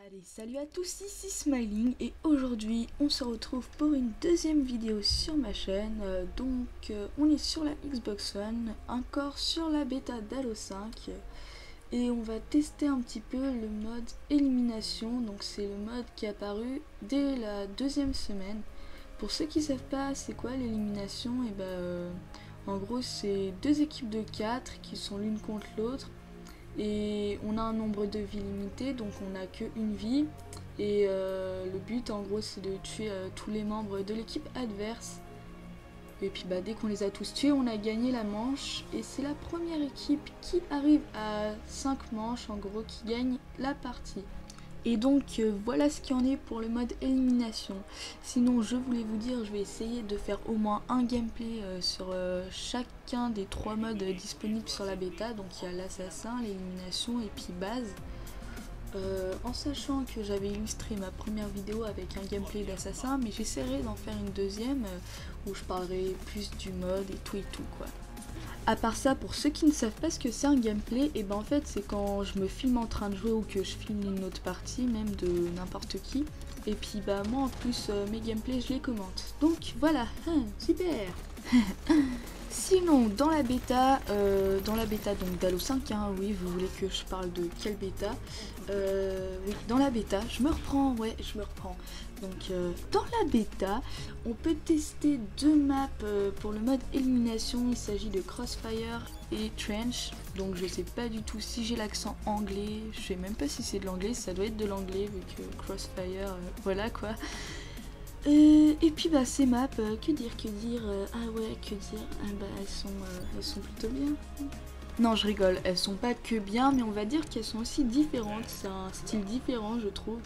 Allez, salut à tous, ici Smiling et aujourd'hui on se retrouve pour une deuxième vidéo sur ma chaîne. On est sur la Xbox One, encore sur la bêta d'Halo 5 et on va tester un petit peu le mode élimination. Donc c'est le mode qui est apparu dès la deuxième semaine. Pour ceux qui savent pas c'est quoi l'élimination, en gros c'est deux équipes de 4 qui sont l'une contre l'autre. Et on a un nombre de vies limité, donc on n'a qu'une vie. Et le but en gros c'est de tuer tous les membres de l'équipe adverse. Et puis dès qu'on les a tous tués, on a gagné la manche. Et c'est la première équipe qui arrive à 5 manches en gros qui gagne la partie. Et donc voilà ce qu'il en est pour le mode élimination. Sinon je voulais vous dire, je vais essayer de faire au moins un gameplay sur chacun des 3 modes disponibles sur la bêta. Donc il y a l'assassin, l'élimination et puis base. En sachant que j'avais illustré ma première vidéo avec un gameplay d'assassin, mais j'essaierai d'en faire une deuxième où je parlerai plus du mode et tout quoi. À part ça, pour ceux qui ne savent pas ce que c'est un gameplay, et en fait c'est quand je me filme en train de jouer ou que je filme une autre partie, même de n'importe qui. Et puis moi en plus mes gameplays je les commente. Donc voilà, super. Sinon dans la bêta donc d'Halo 5, oui vous voulez que je parle de quelle bêta? Oui dans la bêta, je me reprends. Donc dans la bêta, on peut tester deux maps pour le mode élimination. Il s'agit de Crossfire et Trench. Donc je sais pas du tout si j'ai l'accent anglais, je sais même pas si c'est de l'anglais, ça doit être de l'anglais vu que Crossfire, voilà quoi. Et puis ces maps, que dire, elles sont plutôt bien. Non je rigole, elles sont pas que bien, mais on va dire qu'elles sont aussi différentes, c'est un style différent je trouve.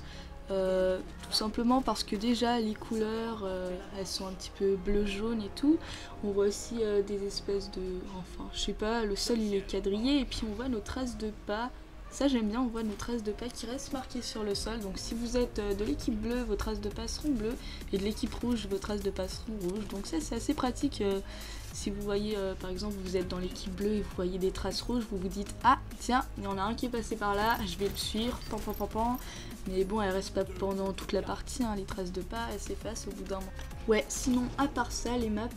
Tout simplement parce que déjà les couleurs elles sont un petit peu bleu jaune et tout. On voit aussi des espèces de, enfin je sais pas, le sol il est quadrillé et puis on voit nos traces de pas. Ça j'aime bien, on voit nos traces de pas qui restent marquées sur le sol. Donc si vous êtes de l'équipe bleue, vos traces de pas seront bleues, et de l'équipe rouge, vos traces de pas seront rouges. Donc ça c'est assez pratique. Si vous voyez par exemple vous êtes dans l'équipe bleue et vous voyez des traces rouges, vous vous dites ah tiens il y en a un qui est passé par là, je vais le suivre, pan. Mais bon, elles restent pas pendant toute la partie, les traces de pas, elles s'effacent au bout d'un moment. Ouais, sinon à part ça, les maps,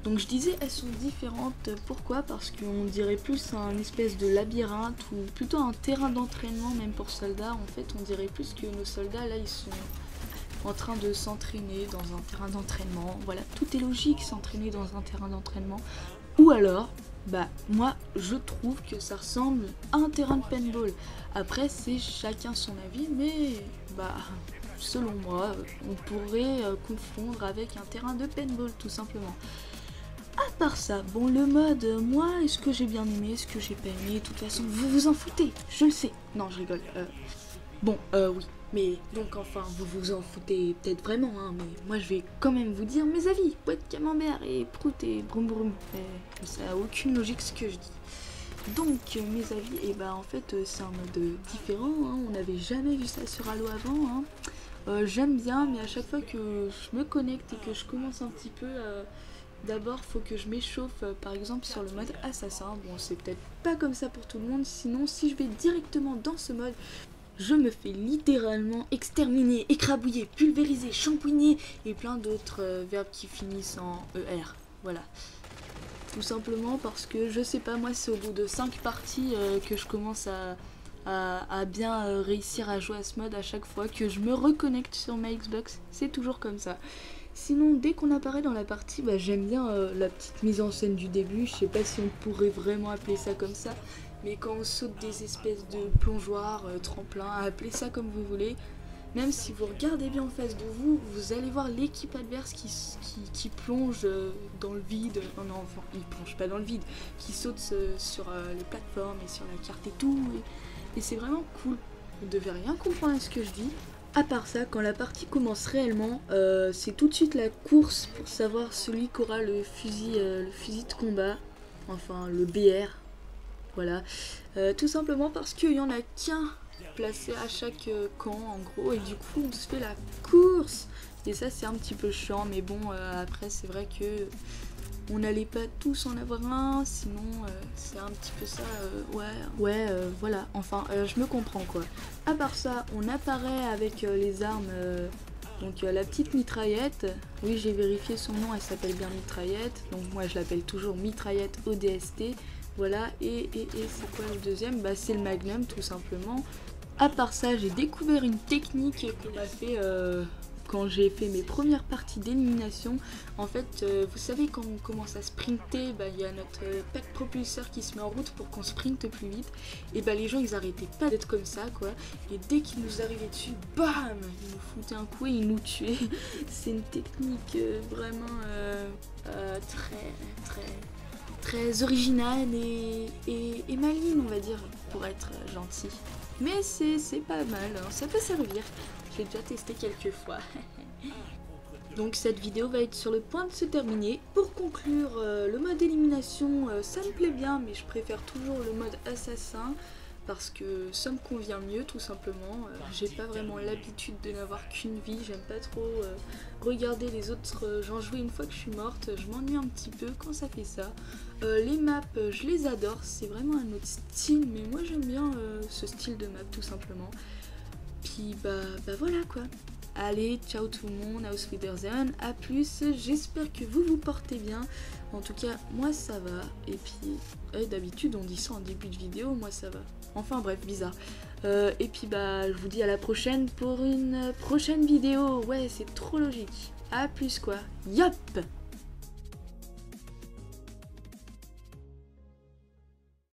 donc je disais elles sont différentes. Pourquoi? Parce qu'on dirait plus un espèce de labyrinthe ou plutôt un terrain d'entraînement même pour soldats. En fait on dirait plus que nos soldats là ils sont en train de s'entraîner dans un terrain d'entraînement. Voilà, tout est logique, s'entraîner dans un terrain d'entraînement. Ou alors, moi je trouve que ça ressemble à un terrain de paintball. Après c'est chacun son avis, mais selon moi on pourrait confondre avec un terrain de paintball tout simplement. À part ça, bon le mode, moi est-ce que j'ai bien aimé, est-ce que j'ai pas aimé, de toute façon vous vous en foutez, je le sais. Non je rigole, oui. Mais donc enfin vous vous en foutez peut-être vraiment mais moi je vais quand même vous dire mes avis. Poète camembert et prout et broum broum. Ça a aucune logique ce que je dis. Donc mes avis, en fait c'est un mode différent, on n'avait jamais vu ça sur Halo avant. J'aime bien, mais à chaque fois que je me connecte et que je commence un petit peu, d'abord faut que je m'échauffe par exemple sur le mode assassin. Bon c'est peut-être pas comme ça pour tout le monde, sinon si je vais directement dans ce mode, je me fais littéralement exterminer, écrabouiller, pulvériser, champouiner et plein d'autres verbes qui finissent en ER. Voilà. Tout simplement parce que je sais pas, moi c'est au bout de 5 parties que je commence à bien réussir à jouer à ce mode à chaque fois que je me reconnecte sur ma Xbox. C'est toujours comme ça. Sinon dès qu'on apparaît dans la partie, j'aime bien la petite mise en scène du début. Je sais pas si on pourrait vraiment appeler ça comme ça. Mais quand on saute des espèces de plongeoires, tremplins, appelez ça comme vous voulez, même si vous regardez bien en face de vous, vous allez voir l'équipe adverse qui plonge dans le vide, non, il plonge pas dans le vide, qui saute sur les plateformes et sur la carte et tout, et c'est vraiment cool. Vous ne devez rien comprendre à ce que je dis. À part ça, quand la partie commence réellement, c'est tout de suite la course pour savoir celui qui aura le fusil de combat, enfin le BR. Voilà, tout simplement parce qu'il n'y en a qu'un placé à chaque camp en gros, et du coup on se fait la course, et ça c'est un petit peu chiant, mais bon après c'est vrai que on n'allait pas tous en avoir un, sinon c'est un petit peu ça, voilà, enfin je me comprends quoi. À part ça, on apparaît avec les armes, donc la petite mitraillette, oui j'ai vérifié son nom, elle s'appelle bien mitraillette, donc moi je l'appelle toujours mitraillette ODST, voilà, et c'est quoi le deuxième? Bah c'est le magnum tout simplement. À part ça, j'ai découvert une technique qu'on m'a fait quand j'ai fait mes premières parties d'élimination. En fait, vous savez quand on commence à sprinter, bah, y a notre pack propulseur qui se met en route pour qu'on sprinte plus vite. Et bah les gens ils arrêtaient pas d'être comme ça quoi. Et dès qu'ils nous arrivaient dessus, bam, ils nous foutaient un coup et ils nous tuaient. C'est une technique vraiment très originale et maligne on va dire, pour être gentil. Mais c'est pas mal, hein. Ça peut servir. J'ai déjà testé quelques fois. Donc cette vidéo va être sur le point de se terminer. Pour conclure, le mode élimination, ça me plaît bien, mais je préfère toujours le mode assassin parce que ça me convient mieux tout simplement. J'ai pas vraiment l'habitude de n'avoir qu'une vie, j'aime pas trop regarder les autres gens jouer une fois que je suis morte, je m'ennuie un petit peu quand ça fait ça. Les maps, je les adore, c'est vraiment un autre style, mais moi j'aime bien ce style de map tout simplement. Puis bah voilà quoi. Allez, ciao tout le monde, House Witherzone, à plus, j'espère que vous vous portez bien. En tout cas, moi ça va. Et puis, d'habitude on dit ça en début de vidéo, moi ça va. Enfin bref, bizarre. Et puis bah, je vous dis à la prochaine pour une prochaine vidéo. Ouais, c'est trop logique. À plus quoi. Yop!